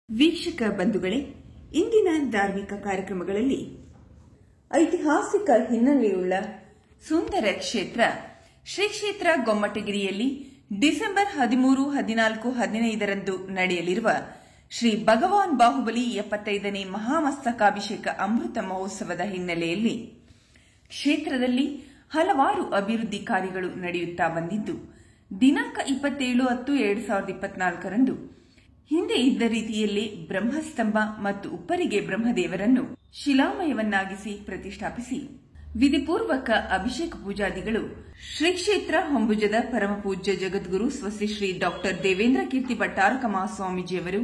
ವೀಕ್ಷಕ ಬಂಧುಗಳೇ, ಇಂದಿನ ಧಾರ್ಮಿಕ ಕಾರ್ಯಕ್ರಮಗಳಲ್ಲಿ ಐತಿಹಾಸಿಕ ಹಿನ್ನೆಲೆಯುಳ್ಳ ಸುಂದರ ಕ್ಷೇತ್ರ ಶ್ರೀ ಕ್ಷೇತ್ರ ಗೊಮ್ಮಟಗಿರಿಯಲ್ಲಿ ಡಿಸೆಂಬರ್ 13, 14, 15ರಂದು ನಡೆಯಲಿರುವ ಶ್ರೀ ಭಗವಾನ್ ಬಾಹುಬಲಿ 75ನೇ ಮಹಾಮಸ್ತಕಾಭಿಷೇಕ ಅಮೃತ ಮಹೋತ್ಸವದ ಹಿನ್ನೆಲೆಯಲ್ಲಿ ಕ್ಷೇತ್ರದಲ್ಲಿ ಹಲವಾರು ಅಭಿವೃದ್ಧಿ ಕಾರ್ಯಗಳು ನಡೆಯುತ್ತಾ ಬಂದಿದ್ದು, ದಿನಾಂಕ 27/10/2024ರಂದು ಹಿಂದೆ ಇದ್ದ ರೀತಿಯಲ್ಲೇ ಬ್ರಹ್ಮಸ್ತಂಭ ಮತ್ತು ಉಪ್ಪರಿಗೆ ಬ್ರಹ್ಮದೇವರನ್ನು ಶಿಲಾಮಯವನ್ನಾಗಿಸಿ ಪ್ರತಿಷ್ಠಾಪಿಸಿ ವಿಧಿಪೂರ್ವಕ ಅಭಿಷೇಕ ಪೂಜಾದಿಗಳು ಶ್ರೀ ಕ್ಷೇತ್ರ ಹೊಂಬುಜದ ಪರಮಪೂಜ್ಯ ಜಗದ್ಗುರು ಸ್ವಸ್ತಿ ಶ್ರೀ ಡಾ ದೇವೇಂದ್ರ ಕೀರ್ತಿ ಭಟ್ಟಾರಕ ಮಹಾಸ್ವಾಮೀಜಿಯವರು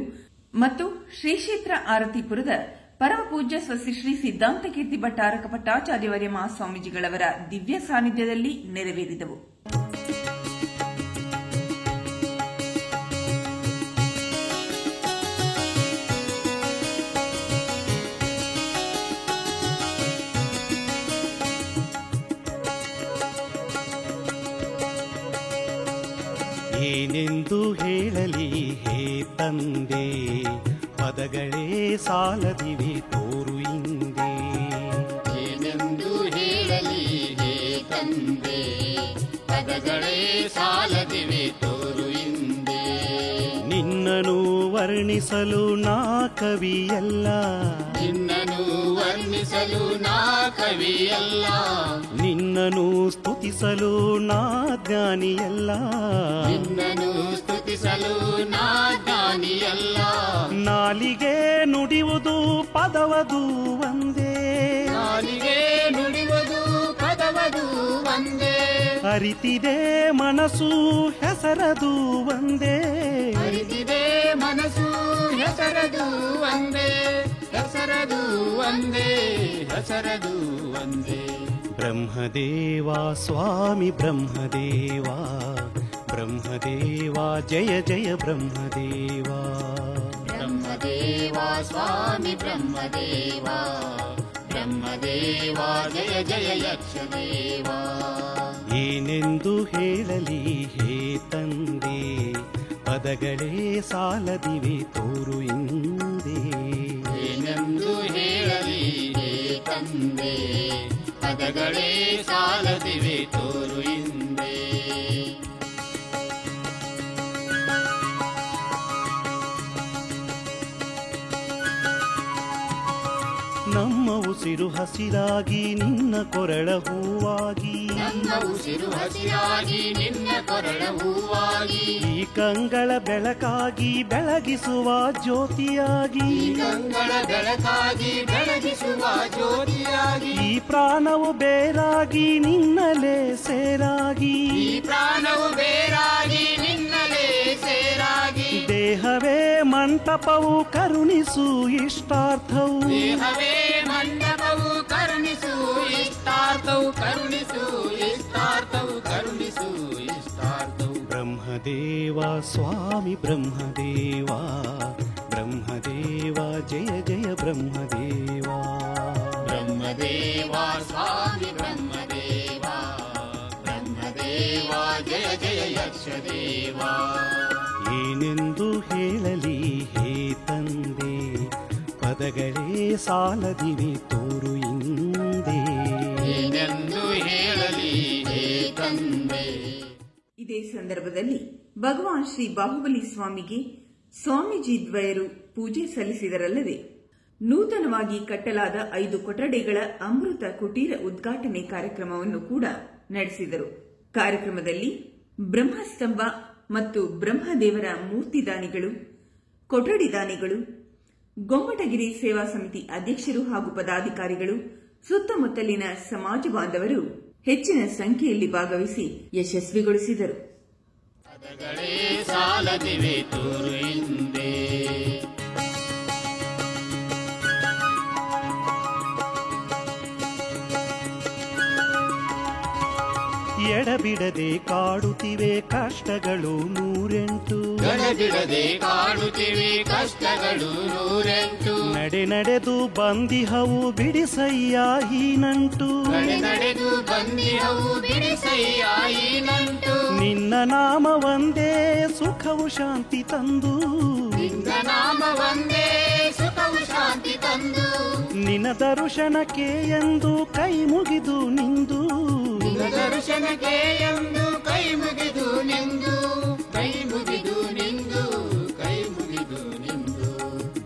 ಮತ್ತು ಶ್ರೀ ಕ್ಷೇತ್ರ ಆರತಿಪುರದ ಪರಮಪೂಜ್ಯ ಸ್ವಸ್ತಿ ಶ್ರೀ ಸಿದ್ಧಾಂತ ಕೀರ್ತಿ ಭಟ್ಟಾರಕ ಪಟ್ಟಾಚಾರ್ಯವರ್ಯ ಮಹಾಸ್ವಾಮೀಜಿಗಳವರ ದಿವ್ಯ ಸಾನ್ನಿಧ್ಯದಲ್ಲಿ ನೆರವೇರಿದವು. ಏನೆಂದು ಹೇಳಲಿ ಹೇ ತಂದೆ, ಪದಗಳೇ ಸಾಲದಿವೆ ತೋರು ಹಿಂದೆ. ಏನೆಂದು ಹೇಳಲಿ ಹೇ ತಂದೆ, ಪದಗಳೇ ಸಾಲದಿವೆ ತೋರು ಹಿಂದೆ. ನಿನ್ನನು ವರ್ಣಿಸಲು ನಾ ಕವಿಯಲ್ಲ, ನಿನ್ನನು ವರ್ಣಿಸಲು ನಾ ಕವಿಯಲ್ಲ. ನಿನ್ನನು ಸ್ತುತಿಸಲು ನಾ ಜ್ಞಾನಿಯಲ್ಲ, ನಿನ್ನನು ಸ್ತುತಿಸಲು ನಾ ಜ್ಞಾನಿಯಲ್ಲ. ನಾಲಿಗೆ ನುಡಿಯುವುದು ಪದವದು ಒಂದೇ, ನಾಲಿಗೆ ನುಡಿಯುವುದು ಪದವದು ಒಂದೇ. ಅರಿತಿದೆ ಮನಸ್ಸು ಹೆಸರದು ಒಂದೇ, ಅರಿತಿದೆ ಮನಸ್ಸು ಹೆಸರದು ಒಂದೇ. ಹೆಸರದು ಒಂದೇ, ಹೆಸರದು ಒಂದೇ. ಬ್ರಹ್ಮದೇವ ಸ್ವಾಮಿ ಬ್ರಹ್ಮದೇವ, ಬ್ರಹ್ಮದೇವ ಜಯ ಜಯ ಬ್ರಹ್ಮದೇವ. ಬ್ರಹ್ಮದೇವ ಸ್ವಾಮಿ ಬ್ರಹ್ಮದೇವ, ಬ್ರಹ್ಮದೇವ ಜಯ ಜಯ ಯಕ್ಷದೇವ. ಏನೆಂದು ಹೇಳಲಿ ಹೇ ತಂದೆ, ಪದಗಳೇ ಸಾಲದಿವೆ ತೋರು ಹಿಂದೆ. ಏನೆಂದು ಹೇಳಲಿ ಹೇ ತಂದೆ, ಪದಗಳೇ ಸಾಲದಿವೆ ತೋರು ಹಿಂದೆ. ನಮ್ಮ ಉಸಿರು ಹಸಿರಾಗಿ ನಿನ್ನ ಕೊರಳ ಹೂವಾಗಿ, ನಮ್ಮ ಉಸಿರು ಹಸಿರಾಗಿ ನಿನ್ನ ಕೊರಳ ಹೂವಾಗಿ. ಈ ಕಂಗಳ ಬೆಳಕಾಗಿ ಬೆಳಗಿಸುವ ಜ್ಯೋತಿಯಾಗಿ, ಈ ಕಂಗಳ ಬೆಳಕಾಗಿ ಬೆಳಗಿಸುವ ಜ್ಯೋತಿಯಾಗಿ. ಈ ಪ್ರಾಣವು ಬೇರಾಗಿ ನಿನ್ನಲೇ ಸೇರಾಗಿ, ಈ ಪ್ರಾಣವು ಬೇರಾಗಿ ನಿನ್ನಲೇ ಸೇರಾಗಿ. ದೇಹವೇ ಮಂಟಪವು ಕರುಣಿಸು ಇಷ್ಟಾರ್ಥವು, ದೇಹವೇ ಮಂಟಪವು ಕರುಣಿಸು ಇಷ್ಟಾರ್ಥವು. ಕರುಣಿಸು ಇಷ್ಟಾರ್ಥವು, ಕರುಣಿಸು ಇಷ್ಟಾರ್ಥವು. ಬ್ರಹ್ಮದೇವ ಸ್ವಾಮಿ ಬ್ರಹ್ಮದೇವ, ಬ್ರಹ್ಮದೇವ ಜಯ ಜಯ ಬ್ರಹ್ಮದೇವ. ಬ್ರಹ್ಮದೇವ ಸ್ವಾಮಿ ಬ್ರಹ್ಮದೇವ, ಬ್ರಹ್ಮದೇವ ಜಯ ಜಯ ಯಕ್ಷದೇವ. ಏನೆಂದು ಹೇಳಲಿ ಹೇ ತಂದೆ, ಪದಗಳೇ ಸಾಲದಿವೆ ತೋರು ಹಿಂದೆ. ಏನೆಂದು ಹೇಳಲಿ ಹೇ ತಂದೆ. ಇದೇ ಸಂದರ್ಭದಲ್ಲಿ ಭಗವಾನ್ ಶ್ರೀ ಬಾಹುಬಲಿ ಸ್ವಾಮಿಗೆ ಸ್ವಾಮೀಜಿ ದ್ವಯರು ಪೂಜೆ ಸಲ್ಲಿಸಿದರಲ್ಲದೆ, ನೂತನವಾಗಿ ಕಟ್ಟಲಾದ 5 ಕೊಠಡಿಗಳ ಅಮೃತ ಕುಟೀರ ಉದ್ಘಾಟನೆ ಕಾರ್ಯಕ್ರಮವನ್ನು ಕೂಡ ನಡೆಸಿದರು. ಕಾರ್ಯಕ್ರಮದಲ್ಲಿ ಬ್ರಹ್ಮಸ್ತಂಭ ಮತ್ತು ಬ್ರಹ್ಮದೇವರ ಮೂರ್ತಿದಾನಿಗಳು, ಕೊಠಡಿ ದಾನಿಗಳು, ಗೊಮ್ಮಟಗಿರಿ ಸೇವಾ ಸಮಿತಿ ಅಧ್ಯಕ್ಷರು ಹಾಗೂ ಪದಾಧಿಕಾರಿಗಳು, ಸುತ್ತಮುತ್ತಲಿನ ಸಮಾಜ ಬಾಂಧವರು ಹೆಚ್ಚಿನ ಸಂಖ್ಯೆಯಲ್ಲಿ ಭಾಗವಹಿಸಿ ಯಶಸ್ವಿಗೊಳಿಸಿದರು. ಪದಗಳೇ ಸಾಲದಿವೆ ತೋರು ಹಿಂದೆ. ಎಡಬಿಡದೆ ಕಾಡುತ್ತಿವೆ ಕಷ್ಟಗಳು 108, ಎಡಬಿಡದೆ ಕಾಡುತ್ತಿವೆ ಕಷ್ಟಗಳು 108. ನಡೆ ನಡೆದು ಬಂದಿಹವು ಬಿಡಿಸಯ್ಯ ಈ ನಂಟು, ನಡೆ ನಡೆದು ಬಂದಿಹವು ಬಿಡಿಸಯ್ಯ ಈ ನಂಟು. ನಿನ್ನ ನಾಮ ಒಂದೇ ಸುಖವು ಶಾಂತಿ ತಂದು, ನಿನ್ನ ನಾಮ ಒಂದೇ ನಿನ್ನ ದರ್ಶನಕ್ಕೆ ಎಂದು ಕೈ ಮುಗಿದು ನಿಂದು ದರ್ಶನಕ್ಕೆ ಎಂದು ಕೈ ಮುಗಿದು ನಿಂದು ಕೈ ಮುಗಿದು ನಿಂದು ಕೈ ಮುಗಿದು ನಿಂದು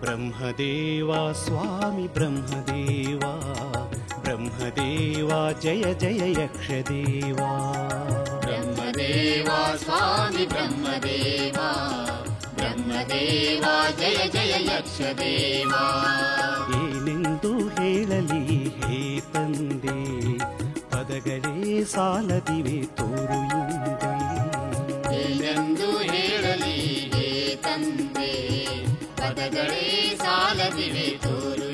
ಬ್ರಹ್ಮದೇವ ಸ್ವಾಮಿ ಬ್ರಹ್ಮದೇವ ಬ್ರಹ್ಮದೇವ ಜಯ ಜಯ ಯಕ್ಷದೇವ ಬ್ರಹ್ಮದೇವ ಸ್ವಾಮಿ ಬ್ರಹ್ಮದೇವ ಬ್ರಹ್ಮದೇವ ಜಯ ಜಯ ಯಕ್ಷದೇವ ಏನೆಂದು ಹೇಳಲಿ ಹೇ ತಂದೆ ಪದಗಳೇ ಸಾಲದಿವೆ ತೋರು ಹಿಂದೆ ಏನೆಂದು ಹೇಳಲಿ ಹೇ ತಂದೆ ಪದಗಳೇ ಸಾಲದಿವೆ ತೋರು